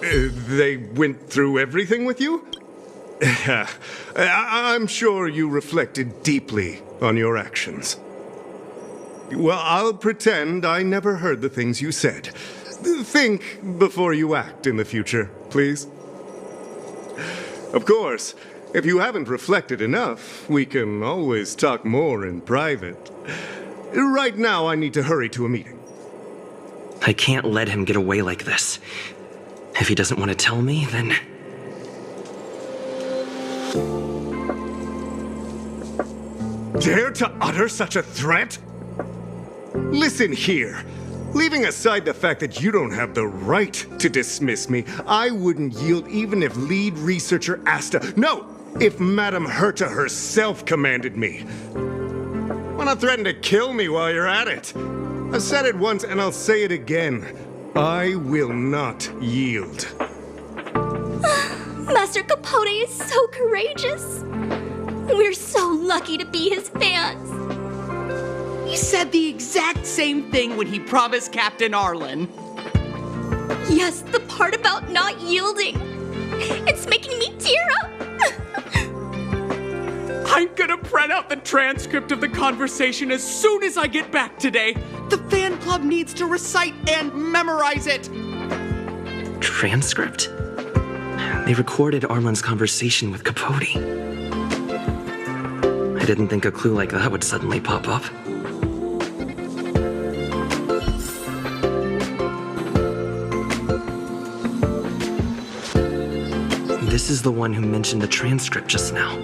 They went through everything with you? I'm sure you reflected deeply on your actions. Well, I'll pretend I never heard the things you said. Think before you act in the future, please. Of course, if you haven't reflected enough, we can always talk more in private. Right now, I need to hurry to a meeting. I can't let him get away like this. If he doesn't want to tell me, then... Dare to utter such a threat? Listen here. Leaving aside the fact that you don't have the right to dismiss me, I wouldn't yield even if lead researcher Asta... No! If Madame Herta herself commanded me. Wanna threaten to kill me while you're at it? I've said it once and I'll say it again. I will not yield. Master Capote is so courageous. We're so lucky to be his fans. He said the exact same thing when he promised Captain Arlen. Yes, the part about not yielding. It's making me tear up. I'm gonna print out the transcript of the conversation as soon as I get back today. The fan club needs to recite and memorize it. Transcript? They recorded Arlen's conversation with Capote. I didn't think a clue like that would suddenly pop up. This is the one who mentioned the transcript just now.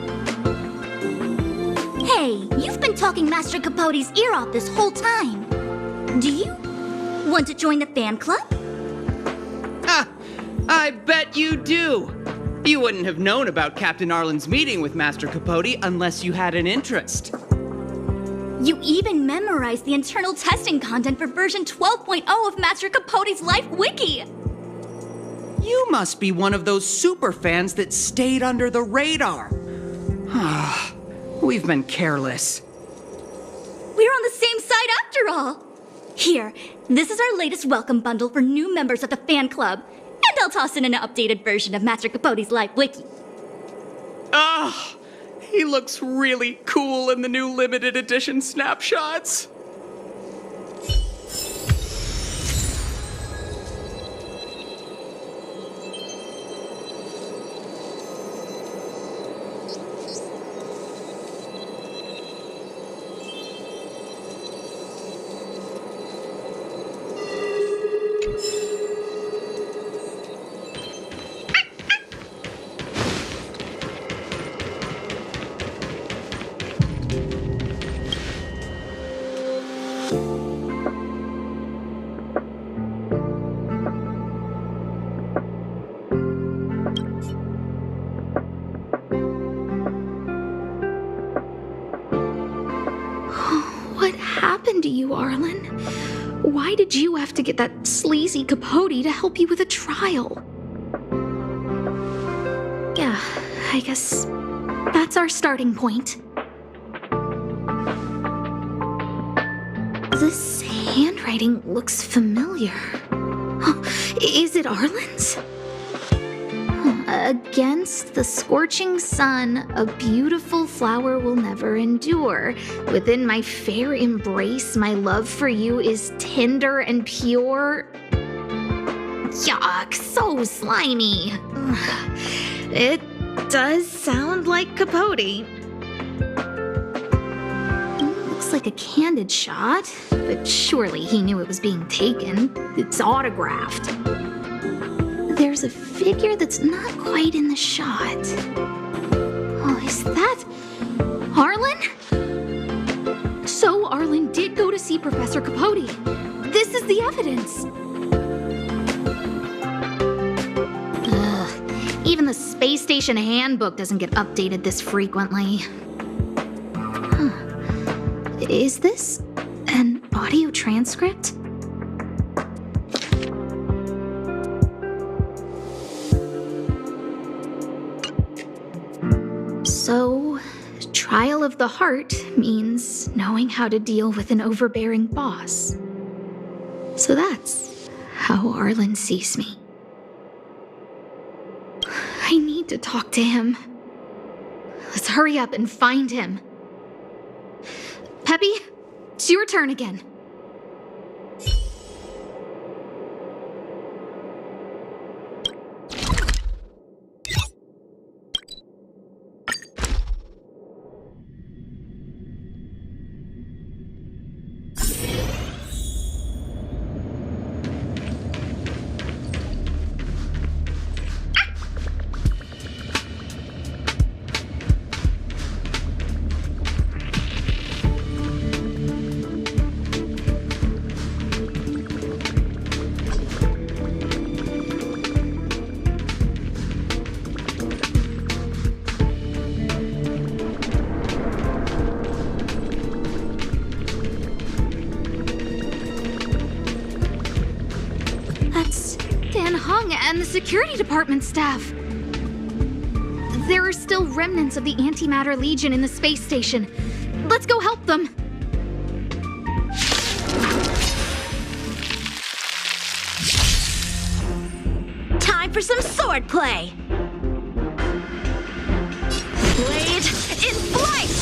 Hey, you've been talking Master Capote's ear off this whole time. Do you want to join the fan club? Ah, I bet you do. You wouldn't have known about Captain Arlen's meeting with Master Capote unless you had an interest. You even memorized the internal testing content for version 12.0 of Master Capote's Life Wiki. You must be one of those super fans that stayed under the radar. We've been careless. We're on the same side after all. Here, this is our latest welcome bundle for new members of the fan club. And I'll toss in an updated version of Master Capote's Life Wiki. He looks really cool in the new limited edition snapshots. What happened to you, Arlen? Why did you have to get that sleazy Capote to help you with a trial? Yeah, I guess that's our starting point. This handwriting looks familiar. Is it Arlen's? Against the scorching sun, a beautiful flower will never endure. Within my fair embrace, my love for you is tender and pure. Yuck, so slimy. It does sound like Capote. Looks like a candid shot, but surely he knew it was being taken. It's autographed. There's a figure that's not quite in the shot. Oh, is that Arlen? So Arlen did go to see Professor Capote. This is the evidence. Ugh, even the space station handbook doesn't get updated this frequently. Is this an audio transcript? So, trial of the heart means knowing how to deal with an overbearing boss. So that's how Arlen sees me. need to talk to him. Let's hurry up and find him. Peppy, it's your turn again. And the security department staff. There are still remnants of the Antimatter Legion in the space station. Let's go help them. Time for some swordplay. Blade in flight!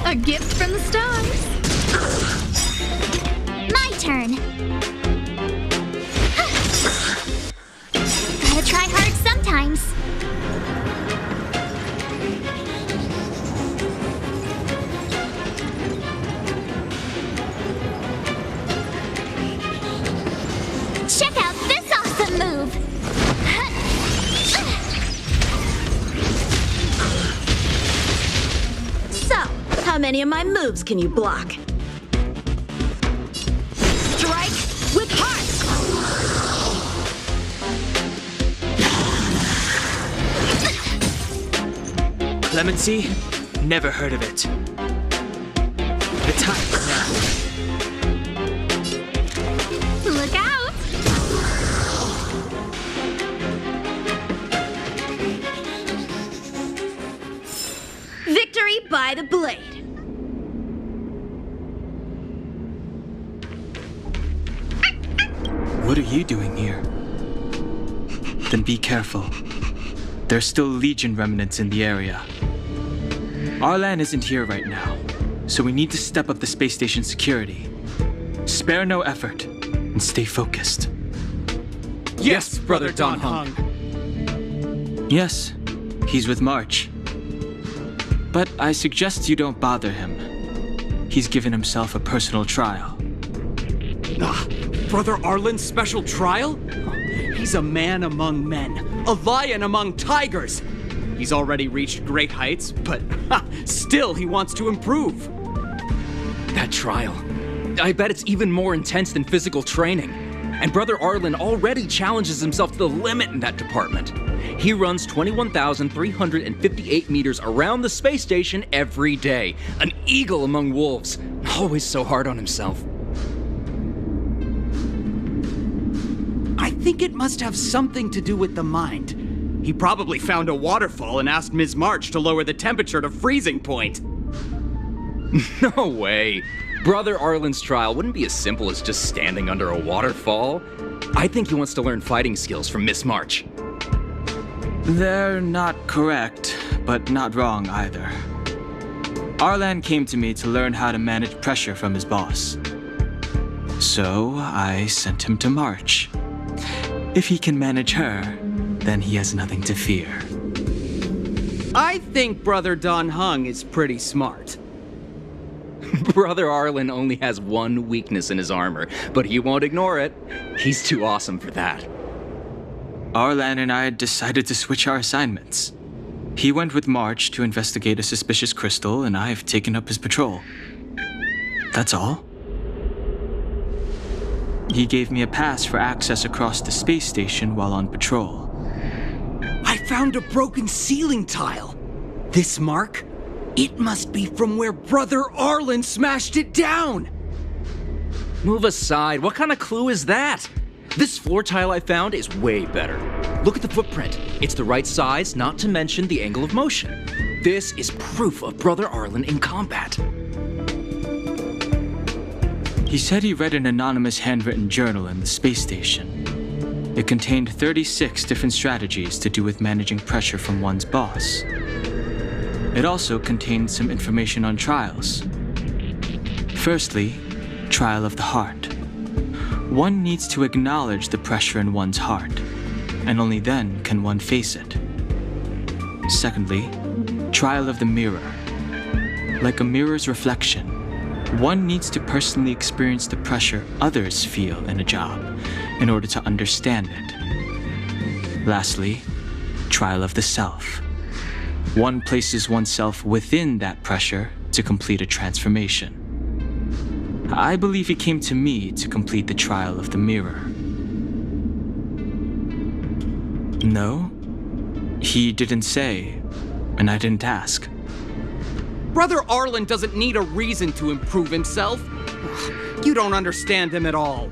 A gift from the stars. My turn. Gotta try hard sometimes. Check out this awesome move. So, how many of my moves can you block? Strike with heart! Clemency? Never heard of it. The time is now. Look out! Victory by the blade. What are you doing here? Then be careful. There's still Legion remnants in the area. Arlan isn't here right now, so we need to step up the space station security. Spare no effort, and stay focused. Yes, Brother Don Hung. Yes, he's with March. But I suggest you don't bother him. He's given himself a personal trial. Brother Arlen's special trial? He's a man among men, a lion among tigers. He's already reached great heights, but still he wants to improve. That trial. I bet it's even more intense than physical training. And Brother Arlen already challenges himself to the limit in that department. He runs 21,358 meters around the space station every day. An eagle among wolves. Always so hard on himself. I think it must have something to do with the mind. He probably found a waterfall and asked Ms. March to lower the temperature to freezing point. No way. Brother Arlen's trial wouldn't be as simple as just standing under a waterfall. I think he wants to learn fighting skills from Miss March. They're not correct, but not wrong either. Arlan came to me to learn how to manage pressure from his boss. So I sent him to March. If he can manage her, then he has nothing to fear. I think Brother Don Hung is pretty smart. Brother Arlen only has one weakness in his armor, but he won't ignore it. He's too awesome for that. Arlan and I decided to switch our assignments. He went with March to investigate a suspicious crystal, and I've taken up his patrol. That's all. He gave me a pass for access across the space station while on patrol. I found a broken ceiling tile. This mark? It must be from where Brother Arlen smashed it down. Move aside. What kind of clue is that? This floor tile I found is way better. Look at the footprint. It's the right size, not to mention the angle of motion. This is proof of Brother Arlen in combat. He said he read an anonymous handwritten journal in the space station. It contained 36 different strategies to do with managing pressure from one's boss. It also contained some information on trials. Firstly, trial of the heart. One needs to acknowledge the pressure in one's heart, and only then can one face it. Secondly, trial of the mirror. Like a mirror's reflection, one needs to personally experience the pressure others feel in a job in order to understand it. Lastly, trial of the self. One places oneself within that pressure to complete a transformation. I believe he came to me to complete the trial of the mirror. No, he didn't say, and I didn't ask. Brother Arlen doesn't need a reason to improve himself. You don't understand him at all.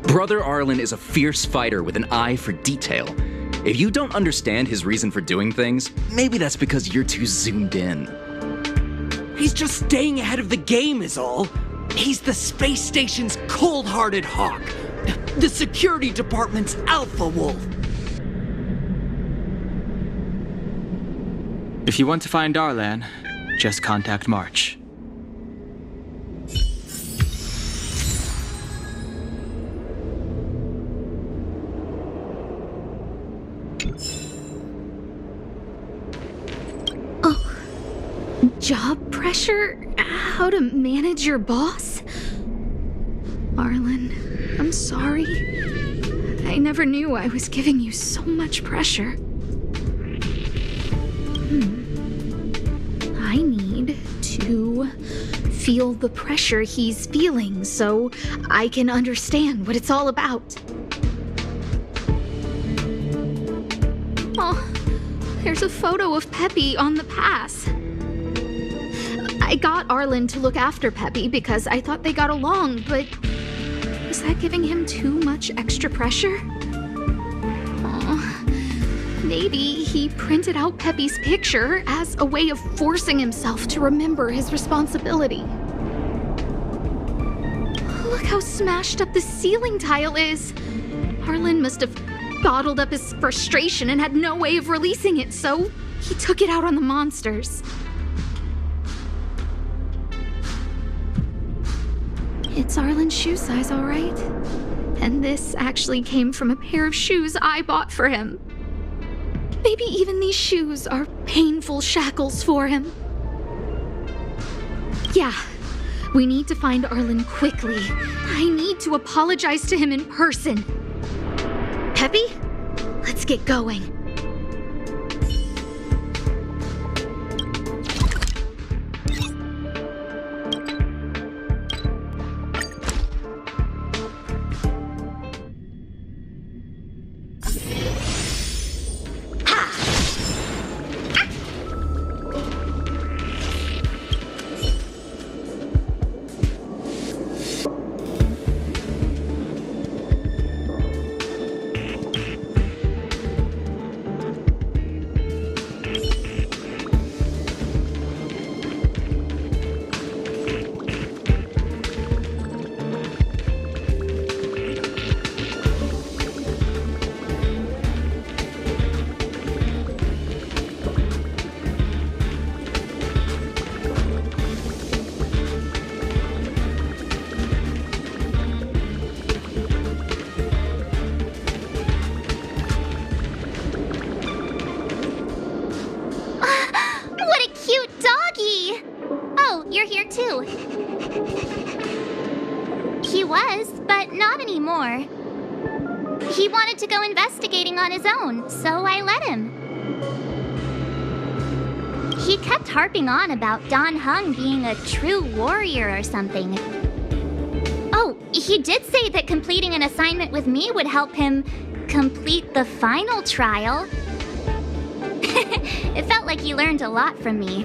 Brother Arlen is a fierce fighter with an eye for detail. If you don't understand his reason for doing things, maybe that's because you're too zoomed in. He's just staying ahead of the game is all. He's the space station's cold-hearted hawk. The security department's alpha wolf. If you want to find Arlan, just contact March. Job pressure? How to manage your boss? Arlen, I'm sorry. I never knew I was giving you so much pressure. I need to feel the pressure he's feeling so I can understand what it's all about. Oh, there's a photo of Peppy on the pass. I got Arlen to look after Peppy because I thought they got along, but was that giving him too much extra pressure? Maybe he printed out Peppy's picture as a way of forcing himself to remember his responsibility. Look how smashed up the ceiling tile is. Arlen must have bottled up his frustration and had no way of releasing it, so he took it out on the monsters. It's Arlen's shoe size, all right. And this actually came from a pair of shoes I bought for him. Maybe even these shoes are painful shackles for him. Yeah, we need to find Arlen quickly. I need to apologize to him in person. Peppy, let's get going. too. He was, but not anymore. He wanted to go investigating on his own, so I let him. He kept harping on about Don Hung being a true warrior or something. Oh, he did say that completing an assignment with me would help him complete the final trial. It felt like he learned a lot from me.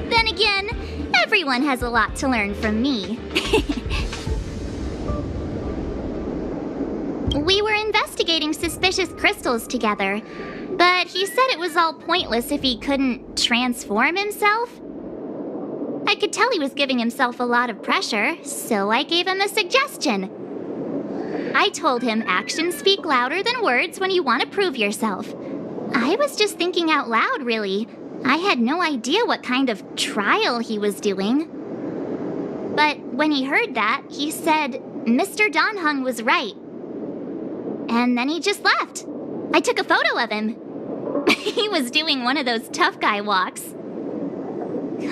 Then again, everyone has a lot to learn from me. investigating suspicious crystals together. But he said it was all pointless if he couldn't transform himself. I could tell he was giving himself a lot of pressure, so I gave him a suggestion. I told him actions speak louder than words when you want to prove yourself. I was just thinking out loud, really. I had no idea what kind of trial he was doing. But when he heard that, he said Mr. Dan Heng was right. And then he just left. I took a photo of him. He was doing one of those tough guy walks.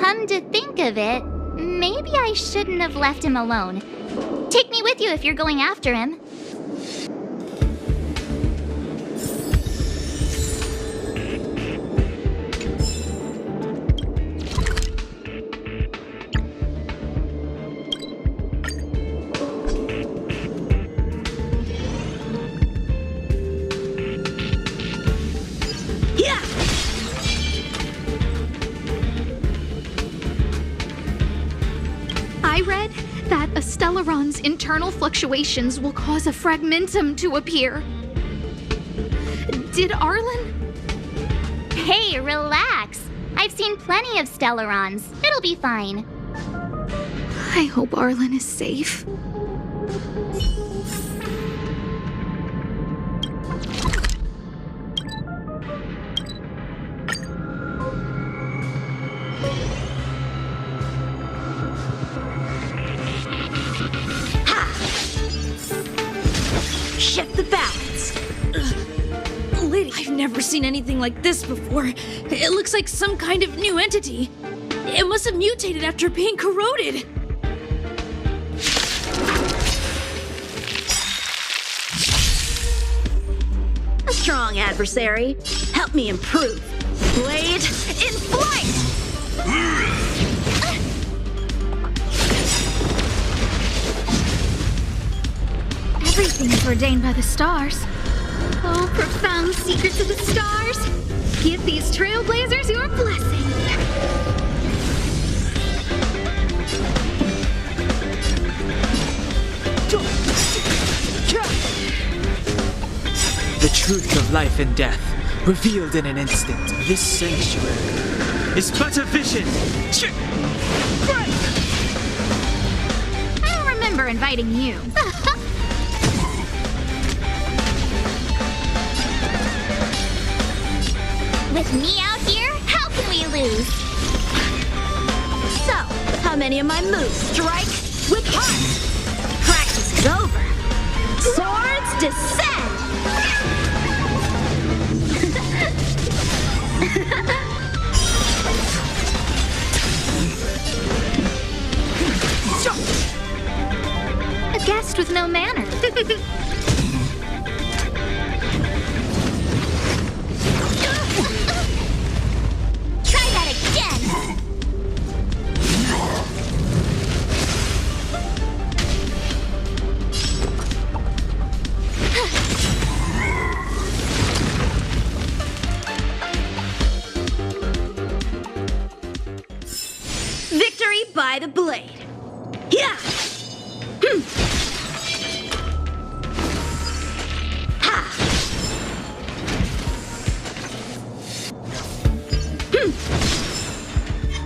Come to think of it, maybe I shouldn't have left him alone. Take me with you if you're going after him. I read that a Stellaron's internal fluctuations will cause a fragmentum to appear. Did Arlen? Hey, relax. I've seen plenty of Stellarons. It'll be fine. I hope Arlen is safe. Shift the balance. Lady, I've never seen anything like this before. It looks like some kind of new entity. It must have mutated after being corroded. A strong adversary. Help me improve. Blade in flight! Everything is ordained by the stars. Oh, profound secrets of the stars! Give these trailblazers your blessing! The truth of life and death, revealed in an instant. This sanctuary is but a vision. I don't remember inviting you. With me out here, how can we lose? So, how many of my moves strike with heart? Practice is over. Swords descend! A guest with no manner. Try that again! Victory by the blade. Yeah!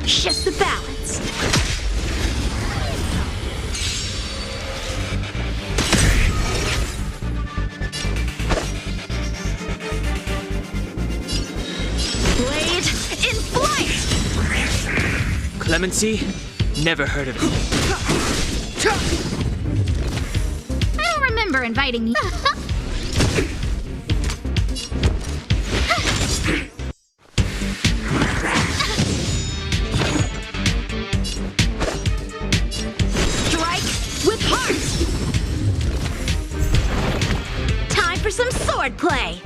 Shift the balance. Blade in flight! Clemency? Never heard of it. I don't remember inviting you. Strike with heart! Time for some sword play!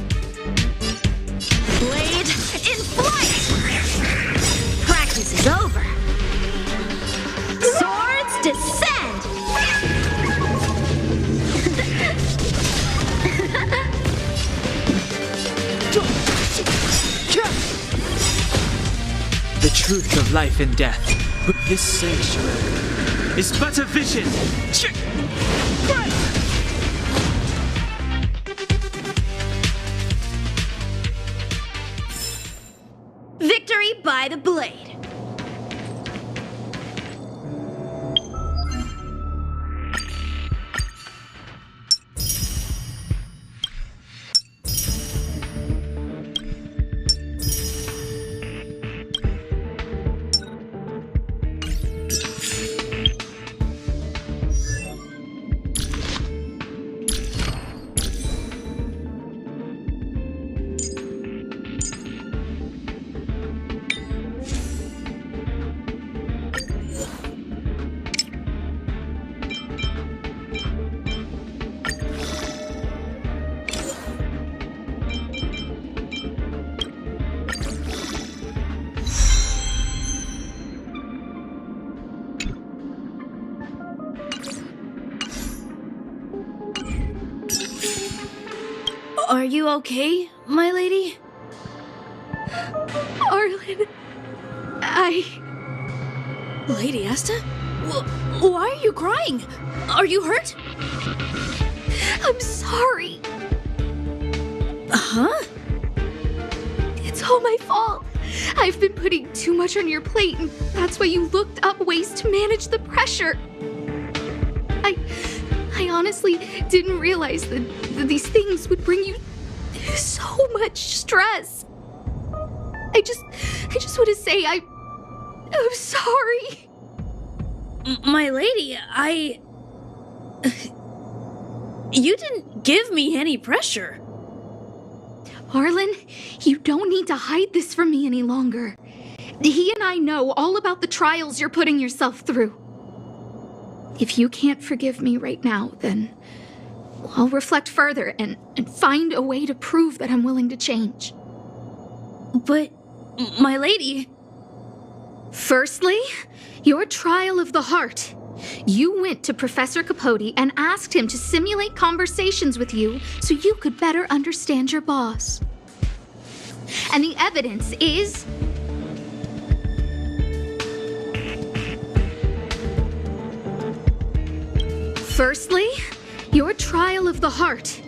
Blade in flight! Practice is over. Swords descend! The truth of life and death. This sanctuary is but a vision. by the blade. Are you okay, my lady? Arlen, Lady Asta? Why are you crying? Are you hurt? I'm sorry. Huh? It's all my fault. I've been putting too much on your plate, and that's why you looked up ways to manage the pressure. I honestly didn't realize that these things would bring you so much stress. I just want to say I'm sorry. My lady, You didn't give me any pressure. Arlen, you don't need to hide this from me any longer. He and I know all about the trials you're putting yourself through. If you can't forgive me right now, then I'll reflect further and find a way to prove that I'm willing to change. But, my lady... Firstly, your trial of the heart. You went to Professor Capote and asked him to simulate conversations with you so you could better understand your boss. And the evidence is... Firstly, your trial of the heart.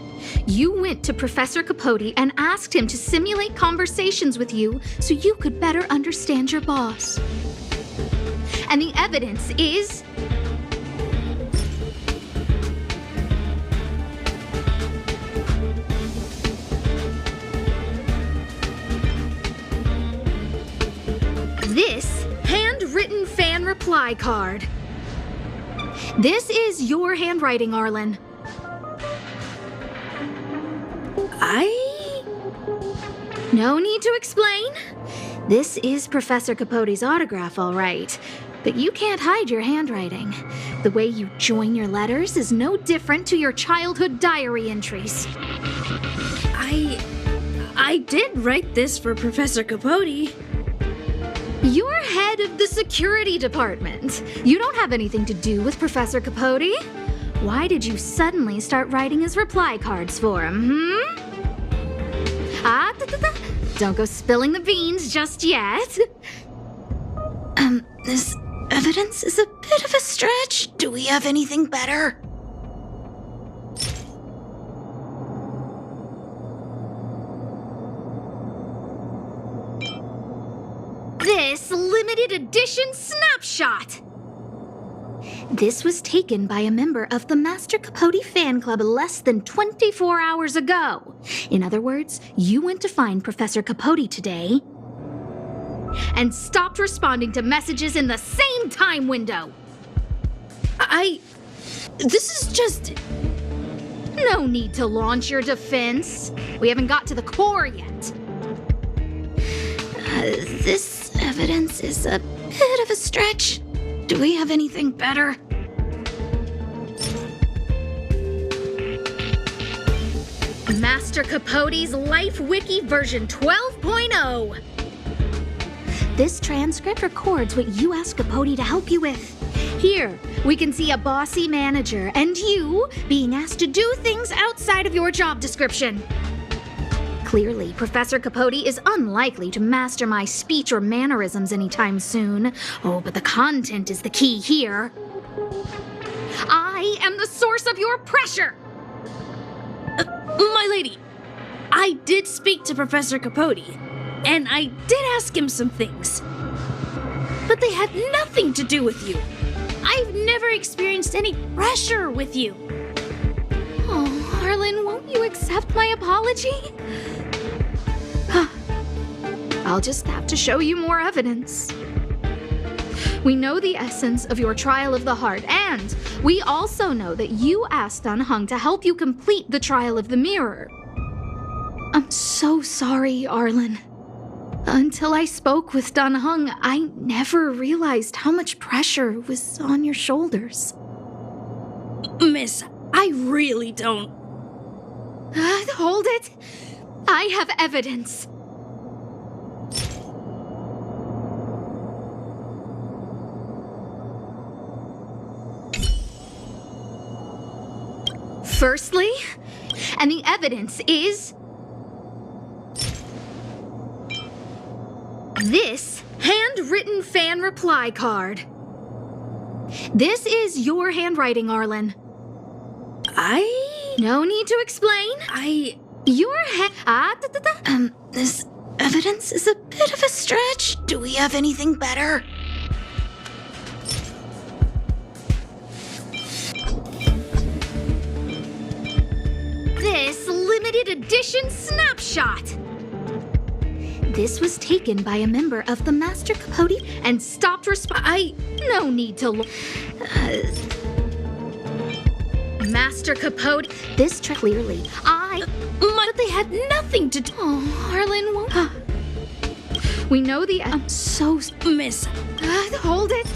You went to Professor Capote and asked him to simulate conversations with you so you could better understand your boss. And the evidence is... this handwritten fan reply card. This is your handwriting, Arlen. No need to explain. This is Professor Capote's autograph, all right. But you can't hide your handwriting. The way you join your letters is no different to your childhood diary entries. I did write this for Professor Capote. You're head of the security department. You don't have anything to do with Professor Capote. Why did you suddenly start writing his reply cards for him, Don't go spilling the beans just yet. This evidence is a bit of a stretch. Do we have anything better? This limited edition snapshot. This was taken by a member of the Master Capote fan club less than 24 hours ago. In other words, you went to find Professor Capote today and stopped responding to messages in the same time window. This is just... No need to launch your defense. We haven't got to the core yet. This evidence is a bit of a stretch. Do we have anything better? Master Capote's Life Wiki version 12.0. This transcript records what you asked Capote to help you with. Here, we can see a bossy manager and you being asked to do things outside of your job description. Clearly, Professor Capote is unlikely to master my speech or mannerisms anytime soon. Oh, but the content is the key here. I am the source of your pressure! My lady, I did speak to Professor Capote. and I did ask him some things. But they had nothing to do with you. I've never experienced any pressure with you. Oh, Arlen, won't you accept my apology? I'll just have to show you more evidence. We know the essence of your trial of the heart, and we also know that you asked Dan Heng to help you complete the trial of the mirror. I'm so sorry, Arlen. Until I spoke with Dan Heng, I never realized how much pressure was on your shoulders. Miss, I really don't. Hold it. I have evidence. Firstly, and the evidence is this handwritten fan reply card. This is your handwriting, Arlen. No need to explain. This evidence is a bit of a stretch. Do we have anything better? This limited edition snapshot. This was taken by a member of the Master Capote and stopped no need to look. Master Capote, this clearly, But they had nothing to do. Oh, Arlen won't. We know the. I'm so. Miss, Hold it.